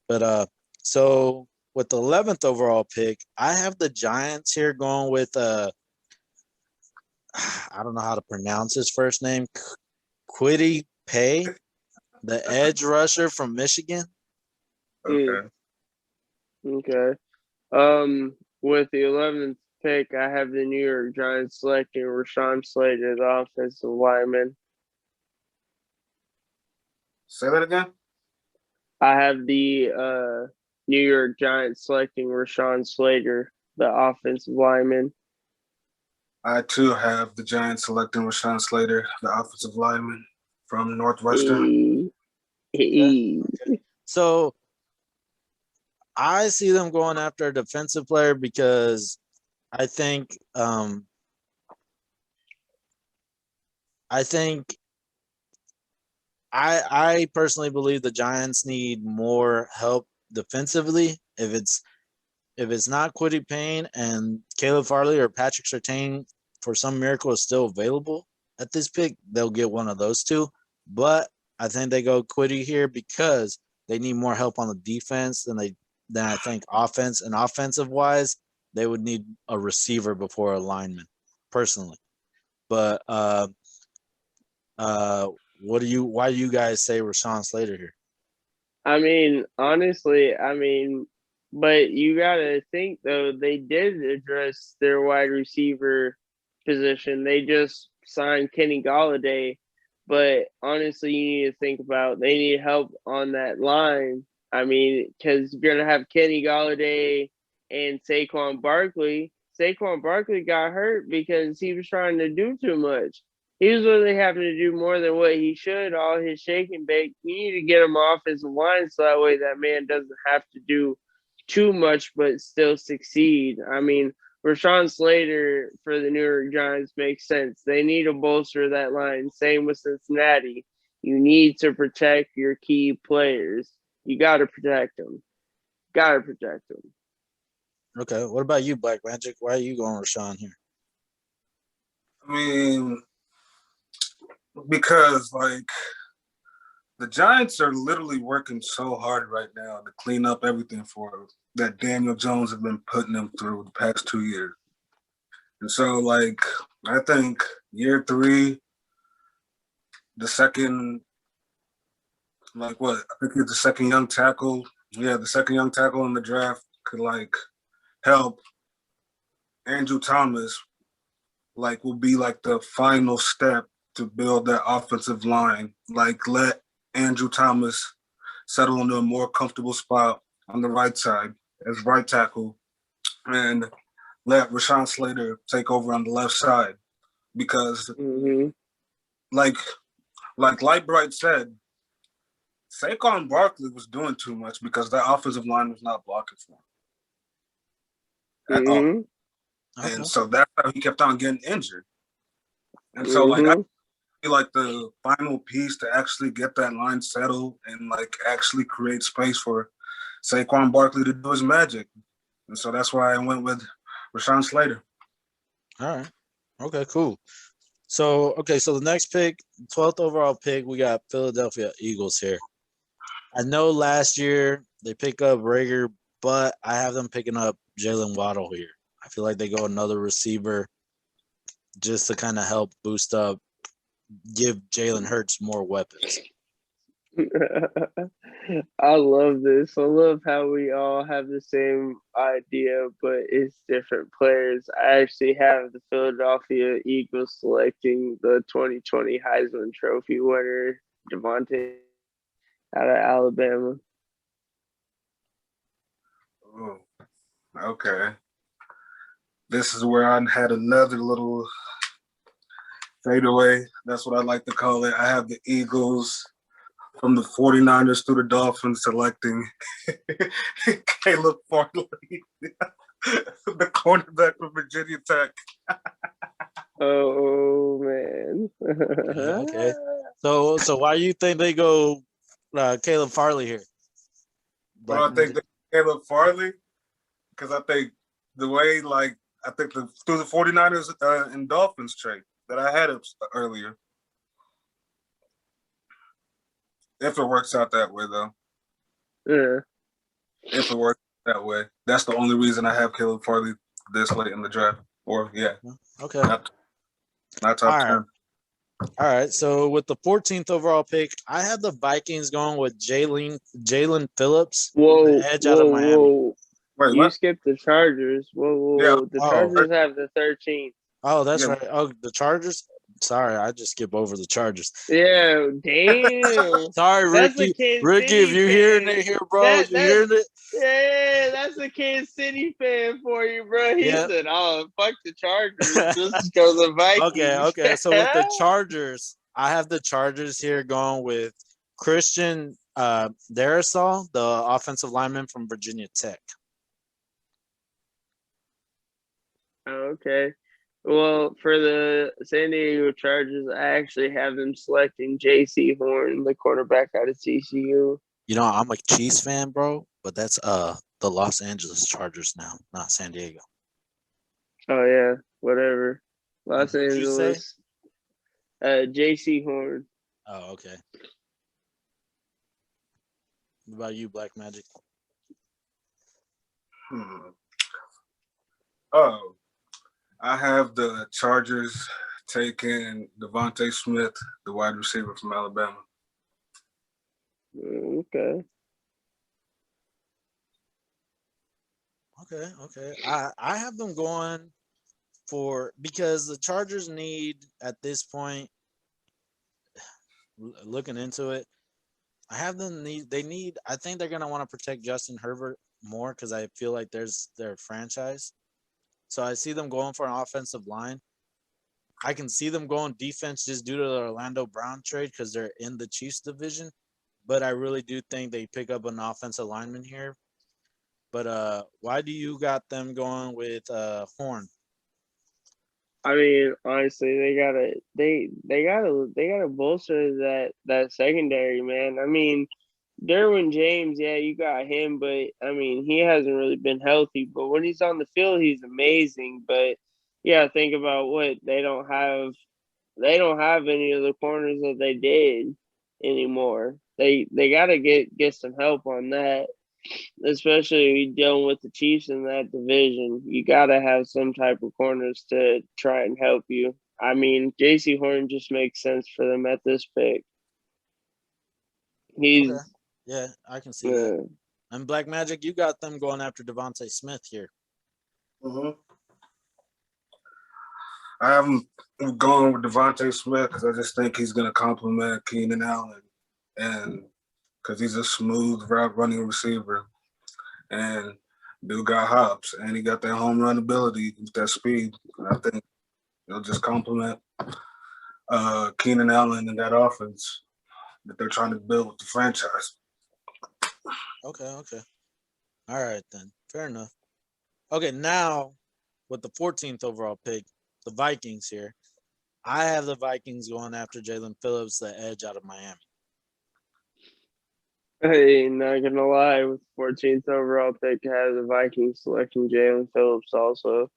But so with the 11th overall pick, I have the Giants here going with I don't know how to pronounce his first name, Quiddy Pay, the edge rusher from Michigan. Mm, Okay. okay. With the 11th pick, I have the New York Giants selecting Rashawn Slater, the offensive lineman. Say that again. I have the New York Giants selecting Rashawn Slater, the offensive lineman. I too have the Giants selecting Rashawn Slater, the offensive lineman from Northwestern. Okay. Okay. So I see them going after a defensive player because I think I think I personally believe the Giants need more help defensively. If it's not Quiddy Payne and Caleb Farley or Patrick Surtain for some miracle is still available at this pick, they'll get one of those two. But I think they go Quiddy here because they need more help on the defense than I think offense and offensive wise, they would need a receiver before a lineman, personally. But uh why do you guys say Rashawn Slater here? I mean, honestly, but you gotta think though, they did address their wide receiver position. They just signed Kenny Galladay, but honestly, you need to think about they need help on that line. I mean, because you're gonna have Kenny Galladay and Saquon Barkley. Saquon Barkley got hurt because he was trying to do too much. He was really having to do more than what he should. All his shake and bake. You need to get him off his line so that way that man doesn't have to do too much but still succeed. I mean, Rashawn Slater for the New York Giants makes sense. They need to bolster that line. Same with Cincinnati. You need to protect your key players. You got to protect them. Got to protect them. Okay, what about you, Black Magic? Why are you going Rashawn here? I mean, because like the Giants are literally working so hard right now to clean up everything for that Daniel Jones has been putting them through the past 2 years. And so, like, I think year three, the second, like, what? I think it's the second young tackle. Yeah, the second young tackle in the draft could, like, help Andrew Thomas, like, will be, like, the final step to build that offensive line. Like, let Andrew Thomas settle into a more comfortable spot on the right side as right tackle and let Rashawn Slater take over on the left side. Because, Mm-hmm. like Lightbright said, Saquon Barkley was doing too much because that offensive line was not blocking for him at all. Mm-hmm. And Okay. so that's how he kept on getting injured. And so, like, I Mm-hmm. feel like the final piece to actually get that line settled and, like, actually create space for Saquon Barkley to do his magic. And so that's why I went with Rashawn Slater. All right. Okay, cool. So the next pick, 12th overall pick, we got Philadelphia Eagles here. I know last year they pick up Rager, but I have them picking up Jalen Waddle here. I feel like they go another receiver just to kind of help boost up, give Jalen Hurts more weapons. I love this. I love how we all have the same idea, but it's different players. I actually have the Philadelphia Eagles selecting the 2020 Heisman Trophy winner, Devontae, out of Alabama. Oh, okay. This is where I had another little fadeaway. That's what I like to call it. I have the Eagles from the 49ers through the Dolphins selecting Caleb Farley, the cornerback from Virginia Tech. Oh man. Okay. So why do you think they go Caleb Farley here? But Black I think Magic. that Caleb Farley, because I think the way, like, I think through the 49ers and Dolphins trade that I had earlier, if it works out that way, though. Yeah. if it works that way. That's the only reason I have Caleb Farley this late in the draft. Or Okay. Not top All 10. right. All right. So with the 14th overall pick, I have the Vikings going with Jalen Phillips, the edge out of Miami. Whoa. Wait, You what? skipped the Chargers. Whoa. Yeah. The Chargers have the 13th. Oh, that's Yeah. right. Oh, the Chargers. Sorry, I just skip over the Chargers. Yeah, damn. Sorry, That's Ricky. the Kansas Ricky, City if you're fan. hearing it here, bro, you hearing it? Yeah, that's the Kansas City fan for you, bro. He said, "Oh, fuck the Chargers, just go the Vikings." Okay. So with the Chargers, I have the Chargers here going with Christian Darrisaw, the offensive lineman from Virginia Tech. Okay. Well, for the San Diego Chargers, I actually have them selecting J.C. Horn, the quarterback out of TCU. You know, I'm a Chiefs fan, bro, but that's the Los Angeles Chargers now, not San Diego. Oh yeah, whatever. Los What'd you say? Angeles. J.C. Horn. Oh, okay. What about you, Black Magic? Oh, I have the Chargers taking Devontae Smith, the wide receiver from Alabama. Okay. I have them going because the Chargers need at this point, looking into it, I think they're gonna want to protect Justin Herbert more because I feel like there's their franchise. So I see them going for an offensive line. I can see them going defense just due to the Orlando Brown trade because they're in the Chiefs division. But I really do think they pick up an offensive lineman here. But why do you got them going with Horn? I mean, honestly, they gotta bolster that secondary, man. I mean, Derwin James, yeah, you got him, but I mean, he hasn't really been healthy. But when he's on the field, he's amazing. But yeah, think about what they don't have. They don't have any of the corners that they did anymore. They got to get some help on that, especially dealing with the Chiefs in that division. You got to have some type of corners to try and help you. I mean, J.C. Horn just makes sense for them at this pick. Okay. Yeah, I can see that. And Black Magic, you got them going after Devontae Smith here. Mm-hmm. I have him going with Devontae Smith because I just think he's going to complement Keenan Allen, and because he's a smooth route running receiver, and dude got hops, and he got that home run ability with that speed. And I think it'll just complement Keenan Allen and that offense that they're trying to build with the franchise. Okay. All right, then. Fair enough. Okay, now with the 14th overall pick, the Vikings here. I have the Vikings going after Jalen Phillips, the edge out of Miami. Hey, not gonna lie, with 14th overall pick, I have the Vikings selecting Jalen Phillips also.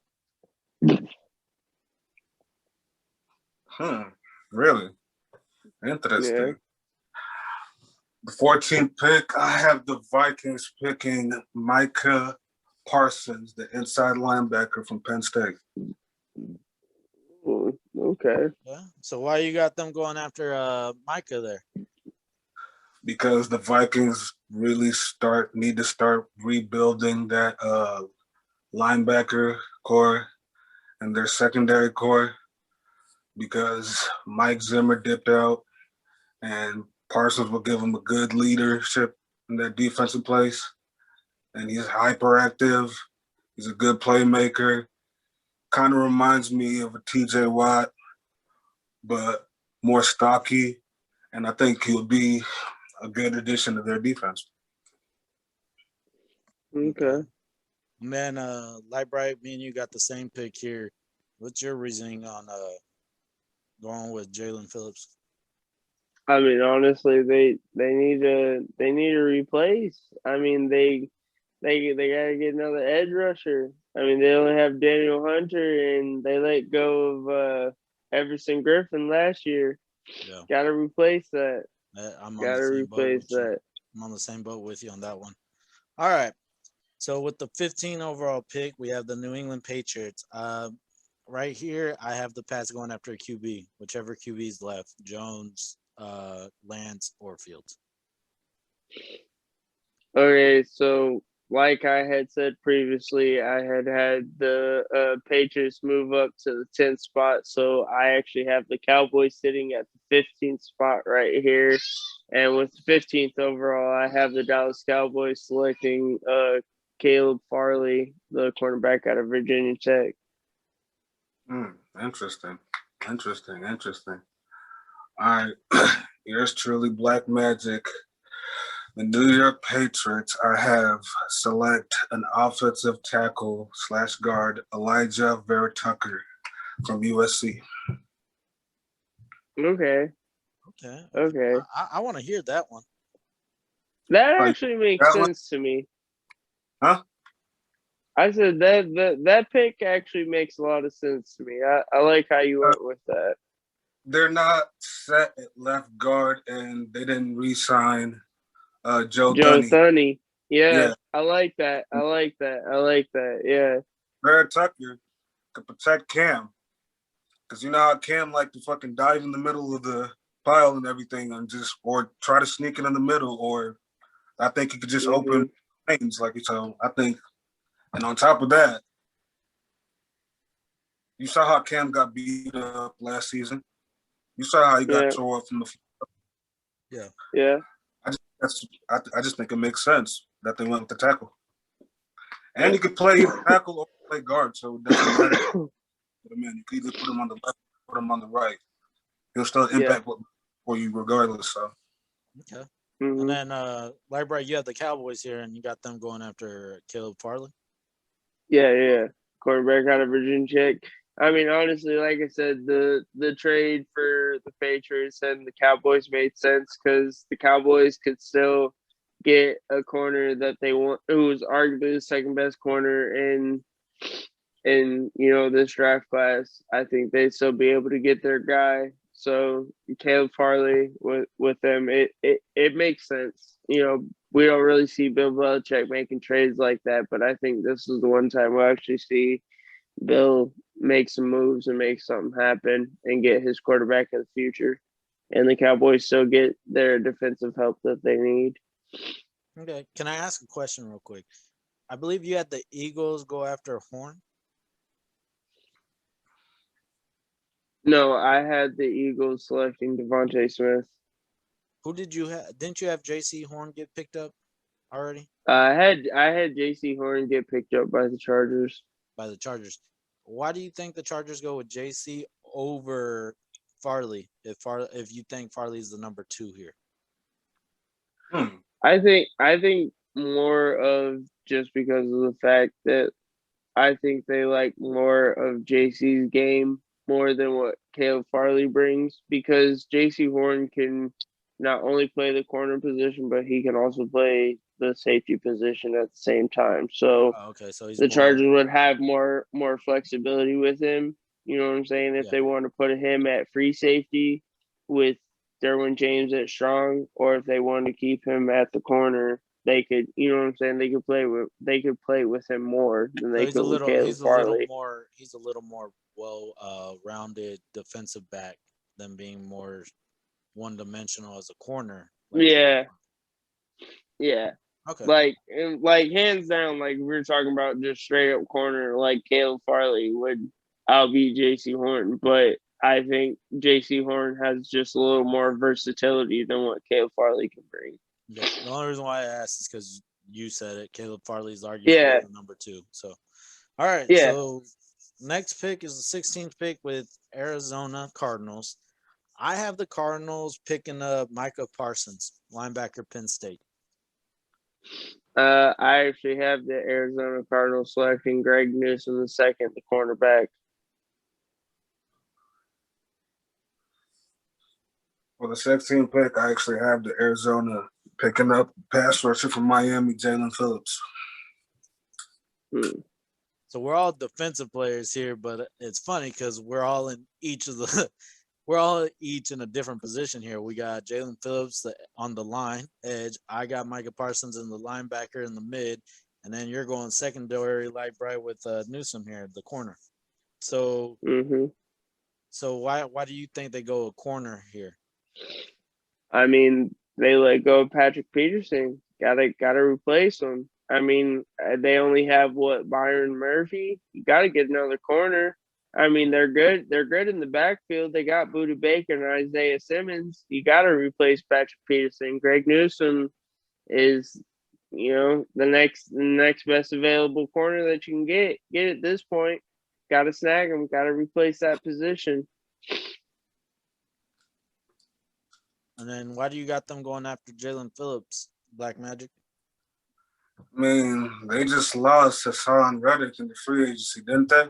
Really? Interesting. Yeah. The 14th pick, I have the Vikings picking Micah Parsons, the inside linebacker from Penn State. Ooh, okay. Yeah. So why you got them going after Micah there? Because the Vikings really need to start rebuilding that linebacker core and their secondary core, because Mike Zimmer dipped out and Parsons will give him a good leadership in that defensive place. And he's hyperactive. He's a good playmaker. Kind of reminds me of a TJ Watt, but more stocky. And I think he'll be a good addition to their defense. Okay. Man, Light Bright, me and you got the same pick here. What's your reasoning on going with Jalen Phillips? I mean, honestly, they need to replace. I mean, they gotta get another edge rusher. I mean, they only have Daniel Hunter, and they let go of Everson Griffin last year. Yeah. Gotta replace that. I'm on Gotta the same replace boat with that. you. I'm on the same boat with you on that one. All right. So with the 15 overall pick, we have the New England Patriots. Right here, I have the Pats going after a QB, whichever QB is left, Jones, Lance, or Fields. Okay, so like I had said previously, I had the Patriots move up to the 10th spot, so I actually have the Cowboys sitting at the 15th spot right here. And with the 15th overall, I have the Dallas Cowboys selecting Caleb Farley, the cornerback out of Virginia Tech. Interesting. All right. Here's truly Black Magic. The New York Patriots, I have select an offensive tackle / guard, Elijah Vera Tucker from USC. Okay. I want to hear that one. That actually makes sense to me. Huh? I said that pick actually makes a lot of sense to me. I like how you went with that. They're not set at left guard, and they didn't re-sign Joe Thuney. Yeah, I like that. Yeah. Vera Tucker could protect Cam. Because you know how Cam like to fucking dive in the middle of the pile and everything or try to sneak it in the middle, or I think he could just open lanes like so. I think, and on top of that, you saw how Cam got beat up last season. You saw how he got tore up from the Yeah. Yeah. I just think it makes sense that they went with the tackle. And he could play tackle or play guard, so it doesn't matter. I mean, you could either put him on the left or put him on the right. He'll still impact for you regardless. So. Okay. And then, Library, you have the Cowboys here, and you got them going after Caleb Farley. Yeah. Quarterback out of Virginia Tech. I mean, honestly, like I said, the trade for the Patriots and the Cowboys made sense because the Cowboys could still get a corner that they want, who was arguably the second best corner in this draft class. I think they'd still be able to get their guy. So Caleb Farley with them, it makes sense. We don't really see Bill Belichick making trades like that, but I think this is the one time we'll actually see Bill make some moves and make something happen and get his quarterback of the future. And the Cowboys still get their defensive help that they need. Okay. Can I ask a question real quick? I believe you had the Eagles go after Horn. No, I had the Eagles selecting Devontae Smith. Who did you have? Didn't you have J.C. Horn get picked up already? I had J.C. Horn get picked up by the Chargers. Why do you think the Chargers go with J.C. over Farley? If you think Farley is the number 2 here, I think more of just because of the fact that I think they like more of JC's game more than what Caleb Farley brings, because J.C. Horn can not only play the corner position, but he can also play the safety position at the same time. So, the Chargers would have more flexibility with him. You know what I'm saying? If they want to put him at free safety with Derwin James at strong, or if they want to keep him at the corner, they could. You know what I'm saying? They could play with him more than they could with Caleb Farley. He's a little more well-rounded defensive back than being more one-dimensional as a corner. Yeah. Okay. Like hands down, like we're talking about just straight up corner, like Caleb Farley would outbeat J.C. Horn, but I think J.C. Horn has just a little more versatility than what Caleb Farley can bring. Yeah, the only reason why I asked is because you said it. Caleb Farley's arguably the number 2. So, all right. Yeah. So, next pick is the 16th pick with Arizona Cardinals. I have the Cardinals picking up Micah Parsons, linebacker, Penn State. I actually have the Arizona Cardinals selecting Greg Newsome the second, the cornerback. For the 16th pick, I actually have the Arizona picking up pass rusher from Miami, Jalen Phillips. So we're all defensive players here, but it's funny because we're all in each of the we're all each in a different position here. We got Jalen Phillips on the line edge. I got Micah Parsons in the linebacker in the mid, and then you're going secondary light bright with Newsome here, the corner. So, so why do you think they go a corner here? I mean, they let go of Patrick Peterson. Gotta replace him. I mean, they only have Byron Murphy. You got to get another corner. I mean, they're good. They're good in the backfield. They got Budda Baker and Isaiah Simmons. You got to replace Patrick Peterson. Greg Newsome is, the next best available corner that you can get at this point. Got to snag him. Got to replace that position. And then why do you got them going after Jalen Phillips, Black Magic? I mean, they just lost Hassan Reddick in the free agency, didn't they?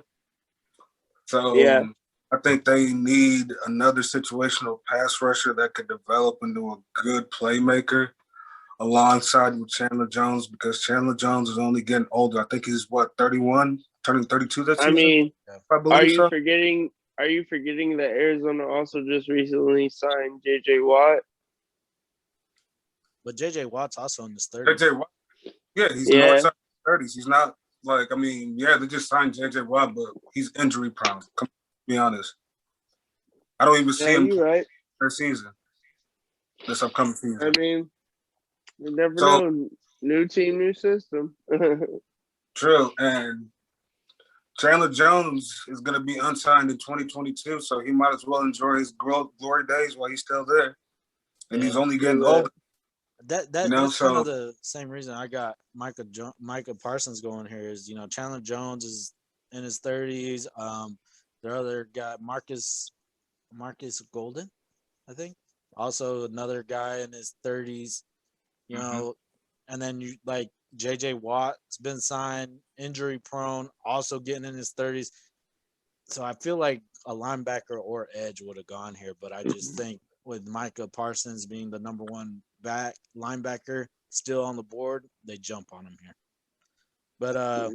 So yeah. I think they need another situational pass rusher that could develop into a good playmaker alongside with Chandler Jones, because Chandler Jones is only getting older. I think he's 31, turning 32 this season. I mean, I believe so. Are you forgetting that Arizona also just recently signed J.J. Watt? But J.J. Watt's also in his 30s. J.J. Watt, he's in his 30s. He's not they just signed J.J. Watt, but he's injury prone. Come on, be honest. I don't even see him right. this season, this upcoming season. I mean, you never know. New team, new system. True, and Chandler Jones is going to be unsigned in 2022, so he might as well enjoy his glory days while he's still there. And he's only getting older. That's kind of the same reason I got Micah Parsons going here is, Chandler Jones is in his 30s. Their other guy, Marcus Golden, I think. Also another guy in his 30s, and then you like J.J. Watt's been signed, injury prone, also getting in his 30s. So I feel like a linebacker or edge would have gone here, but I just think with Micah Parsons being the number one linebacker still on the board, they jump on him here. But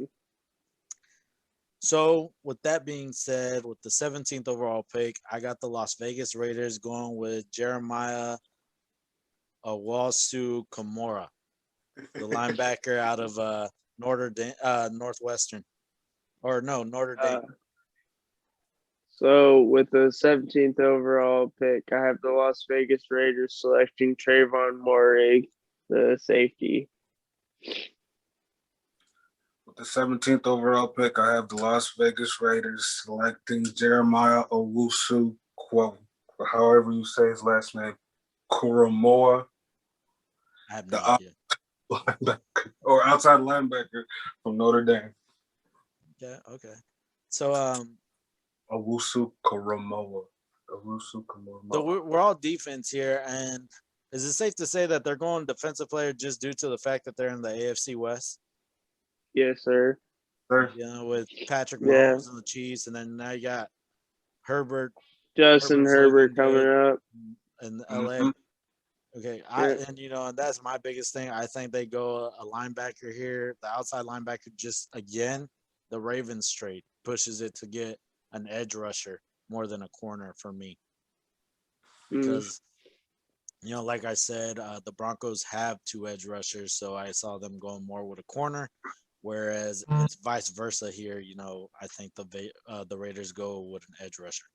so with that being said, with the 17th overall pick, I got the Las Vegas Raiders going with Jeremiah Owusu-Koramoah, the linebacker out of Notre Dame. So with the 17th overall pick, I have the Las Vegas Raiders selecting Trayvon Moehrig, the safety. With the 17th overall pick, I have the Las Vegas Raiders selecting Jeremiah Owusu, however you say his last name, Koramoah. I have no idea. Linebacker, or outside linebacker from Notre Dame. Yeah, okay. So Owusu-Koramoah. So we're all defense here, and is it safe to say that they're going defensive player just due to the fact that they're in the AFC West? Yes, sir. With Patrick Mahomes and the Chiefs, and then now you got Justin Herbert coming up in LA. Okay, and that's my biggest thing. I think they go a linebacker here, the outside linebacker. Just again, the Ravens trade pushes it to get an edge rusher more than a corner for me, because like I said, the Broncos have two edge rushers, so I saw them going more with a corner. Whereas it's vice versa here. I think the Raiders go with an edge rusher.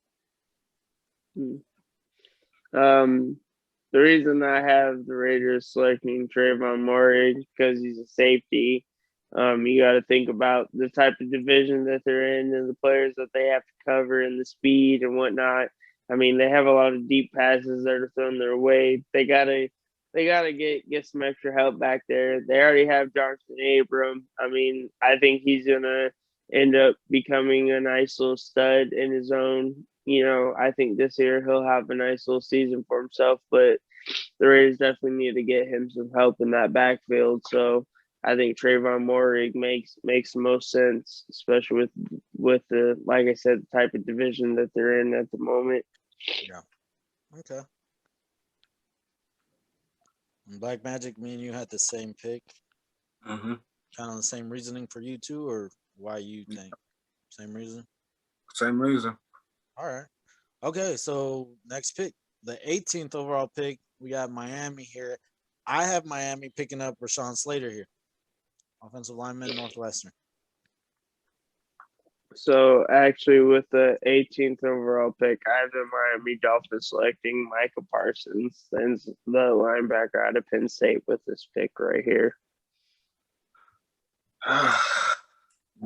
The reason I have the Raiders selecting Trayvon Moehrig because he's a safety. You got to think about the type of division that they're in and the players that they have to cover and the speed and whatnot. I mean, they have a lot of deep passes that are thrown their way. They gotta get some extra help back there. They already have Jonathan Abram. I mean, I think he's gonna end up becoming a nice little stud in his own. I think this year he'll have a nice little season for himself, but the Raiders definitely need to get him some help in that backfield. So I think Trayvon Moehrig makes the most sense, especially with the, like I said, the type of division that they're in at the moment. Yeah. Okay. Black Magic, me and you had the same pick. Mm-hmm. Kind of the same reasoning for you too, or why you think? Same reason? Same reason. All right. Okay, so next pick, the 18th overall pick, we got Miami here. I have Miami picking up Rashawn Slater here, offensive lineman, Northwestern. So actually, with the 18th overall pick, I have the Miami Dolphins selecting Micah Parsons, then the linebacker out of Penn State with this pick right here.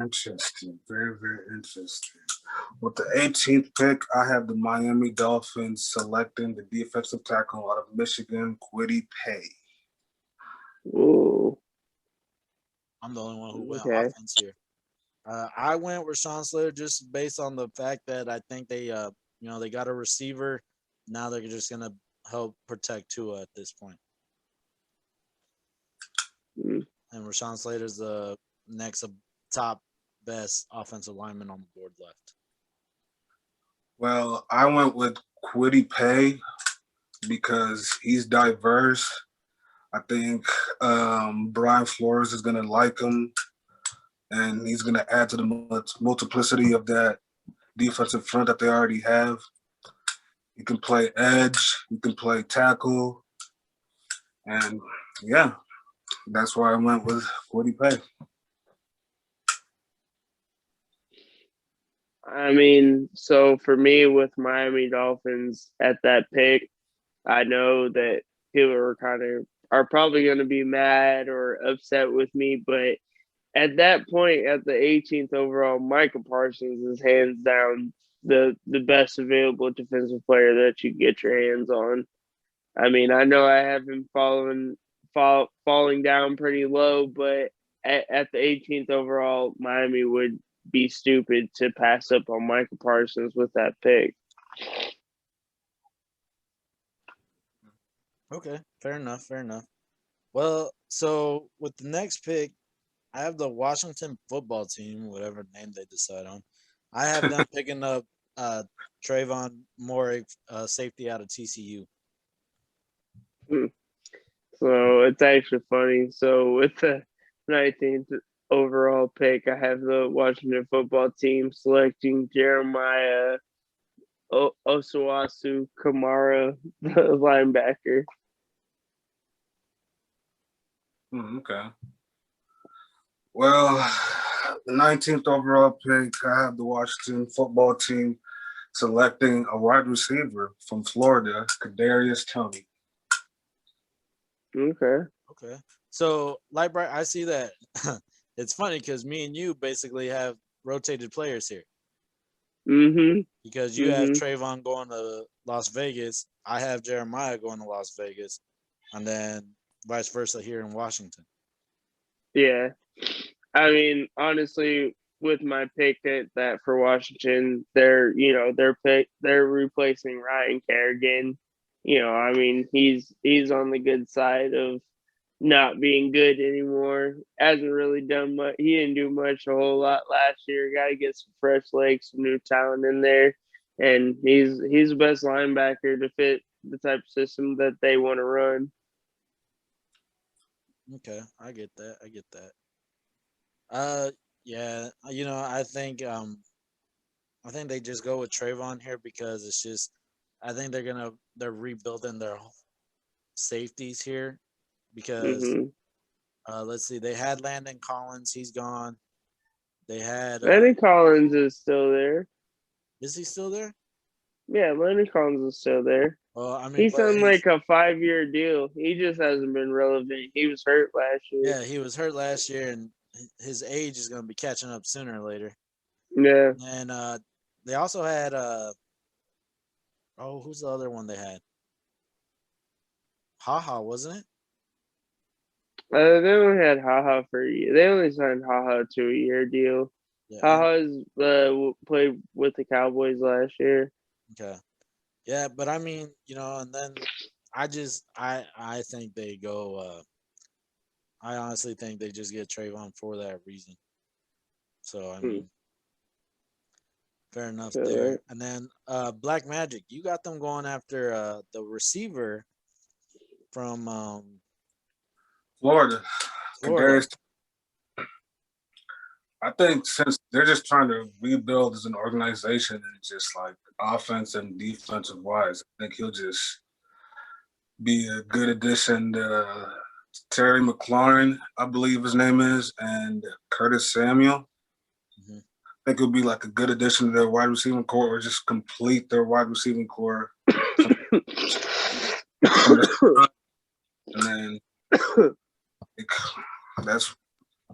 Interesting. Very, very interesting. With the 18th pick, I have the Miami Dolphins selecting the defensive tackle out of Michigan, Kwity Paye. Ooh. I'm the only one who went Okay. offense here. I went with Rashawn Slater just based on the fact that I think they, they got a receiver. Now they're just gonna help protect Tua at this point. Mm. And Rashawn Slater's the next top best offensive lineman on the board left. Well, I went with Kwity Paye because he's diverse. I think Brian Flores is going to like him, and he's going to add to the multiplicity of that defensive front that they already have. He can play edge, he can play tackle, and yeah, that's why I went with Kwity Paye. I mean, so for me with Miami Dolphins at that pick, I know that people are probably going to be mad or upset with me, but at that point, at the 18th overall, Micah Parsons is hands down the best available defensive player that you get your hands on. I mean, I know I have him falling down pretty low, but at the 18th overall, Miami would be stupid to pass up on Micah Parsons with that pick. Okay, fair enough, fair enough. Well, so with the next pick, I have the Washington football team, whatever name they decide on. I have them picking up Trayvon Moore, safety out of TCU. So it's actually funny. So with the 19th overall pick, I have the Washington football team selecting Jeremiah Osawasu Kamara, the linebacker. Okay. Well, the 19th overall pick, I have the Washington football team selecting a wide receiver from Florida, Kadarius Toney. Okay. Okay. So, Lightbright, I see that. It's funny because me and you basically have rotated players here. Mm-hmm. Because you have Trayvon going to Las Vegas, I have Jeremiah going to Las Vegas, and then vice versa here in Washington. Yeah. I mean, honestly, with my pick that for Washington, they're replacing Ryan Kerrigan. I mean, he's on the good side of not being good anymore. Hasn't really done much. He didn't do much a whole lot last year. Got to get some fresh legs, some new talent in there, and he's the best linebacker to fit the type of system that they want to run. Okay, I get that. I get that. Yeah, I think they just go with Trayvon here because it's just I think they're rebuilding their safeties here because Mm-hmm. let's see, they had Landon Collins, he's gone. They had Landon Collins is still there. is he still there? Yeah, Landon Collins is still there. Well, I mean, He's but on like a 5-year deal. He just hasn't been relevant. He was hurt last year. yeah, he was hurt last year, and his age is going to be catching up sooner or later. Yeah. And they also had who's the other one they had? Haha, wasn't it? They only had Haha for a year. They only signed Haha to a year deal. Yeah. Haha's played with the Cowboys last year. Okay. Yeah, but I mean, and then I think they go. I honestly think they just get Trayvon for that reason. So I mean, fair enough there. Right. And then Black Magic, you got them going after the receiver from Florida. Florida. I think since they're just trying to rebuild as an organization and just like offense and defensive wise, I think he'll just be a good addition to Terry McLaurin, I believe his name is, and Curtis Samuel. Mhm. I think it'll be like a good addition to their wide receiving core, or just complete their wide receiving core. And then that's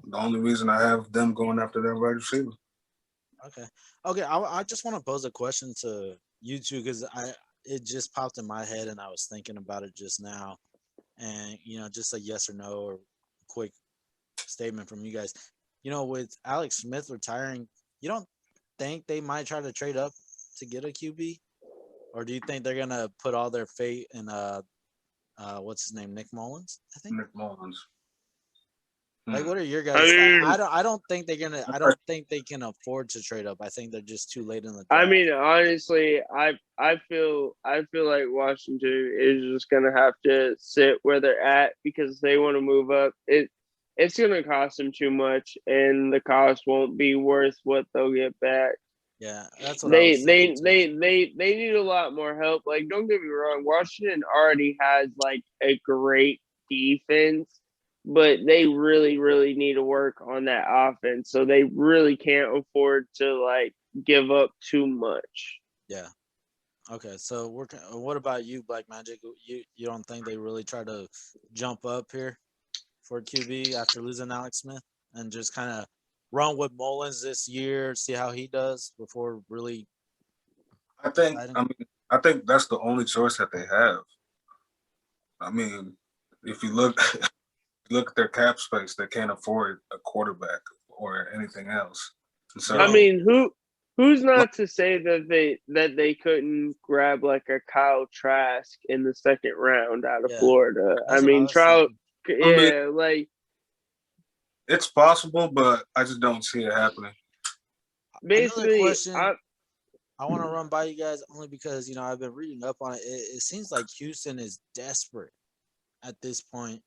the only reason I have them going after their wide receiver. Okay. Okay. I just want to pose a question to you two because it just popped in my head and I was thinking about it just now. And, just a yes or no or quick statement from you guys. With Alex Smith retiring, you don't think they might try to trade up to get a QB? Or do you think they're going to put all their fate in, what's his name? Nick Mullins, I think? Nick Mullins. Like, what are your I guys? mean, I don't think they're gonna. I don't think they can afford to trade up. I think they're just too late in the draft. I mean, honestly, I feel like Washington is just gonna have to sit where they're at because they want to move up. It's gonna cost them too much, and the cost won't be worth what they'll get back. Yeah, that's what I was thinking too. They need a lot more help. Like, don't get me wrong, Washington already has like a great defense, but they really, really need to work on that offense. So they really can't afford to like give up too much. Yeah. Okay. So what about you, Black Magic? You don't think they really try to jump up here for QB after losing Alex Smith and just kind of run with Mullins this year, see how he does before really deciding? I think that's the only choice that they have. I mean, if you look at their cap space, they can't afford a quarterback or anything else. So, I mean, who's not to say that they couldn't grab like a Kyle Trask in the second round out of Florida? I mean, Trout, like it's possible, but I just don't see it happening. Basically, another question I want to run by you guys only because I've been reading up on it. It seems like Houston is desperate at this point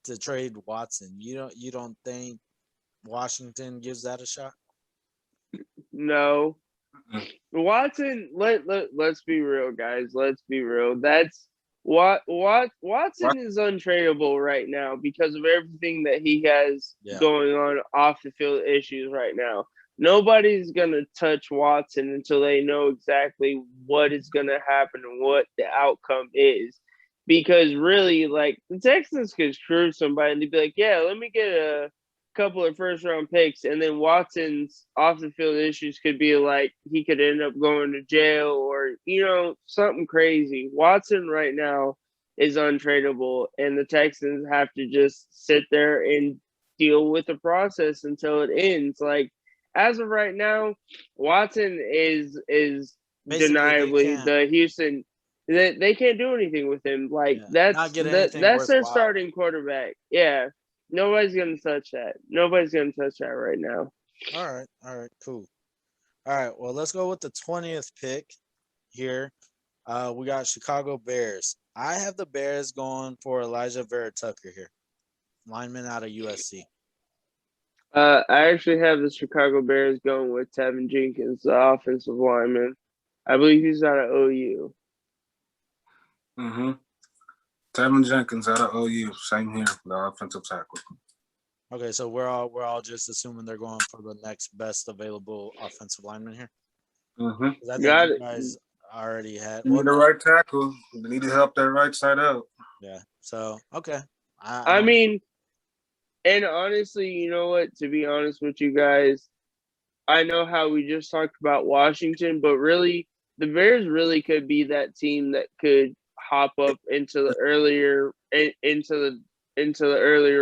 to trade Watson. You don't think Washington gives that a shot? No. Watson, let's be real, guys. Let's be real. That's Watson is untradeable right now because of everything that he has going on off the field issues right now. Nobody's gonna touch Watson until they know exactly what is gonna happen and what the outcome is. Because really, like, the Texans could screw somebody and they'd be like, yeah, let me get a couple of first round picks, and then Watson's off the field issues could be like he could end up going to jail or something crazy. Watson right now is untradeable, and the Texans have to just sit there and deal with the process until it ends. Like, as of right now, Watson is Basically, deniably the Houston. They can't do anything with him. Like, that's their starting quarterback. Yeah. Nobody's gonna touch that. Nobody's gonna touch that right now. All right, cool. All right, well, let's go with the 20th pick here. We got Chicago Bears. I have the Bears going for Elijah Vera Tucker here, lineman out of USC. I actually have the Chicago Bears going with Tevin Jenkins, the offensive lineman. I believe he's out of OU. Mm-hmm. Tevin Jenkins out of OU, same here, the offensive tackle. Okay, so we're all just assuming they're going for the next best available offensive lineman here. Mm-hmm. I think you guys already had. Need the right tackle. They need to help that right side out. Yeah. So okay. I mean, and honestly, you know what? To be honest with you guys, I know how we just talked about Washington, but really, the Bears really could be that team that could hop up into the earlier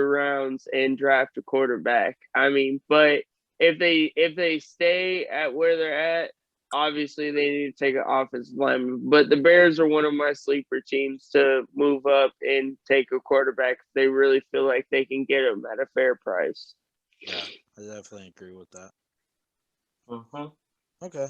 rounds and draft a quarterback. I mean, but if they stay at where they're at, obviously they need to take an offensive lineman. But the Bears are one of my sleeper teams to move up and take a quarterback if they really feel like they can get him at a fair price. Yeah, I definitely agree with that. Mm-hmm. Okay.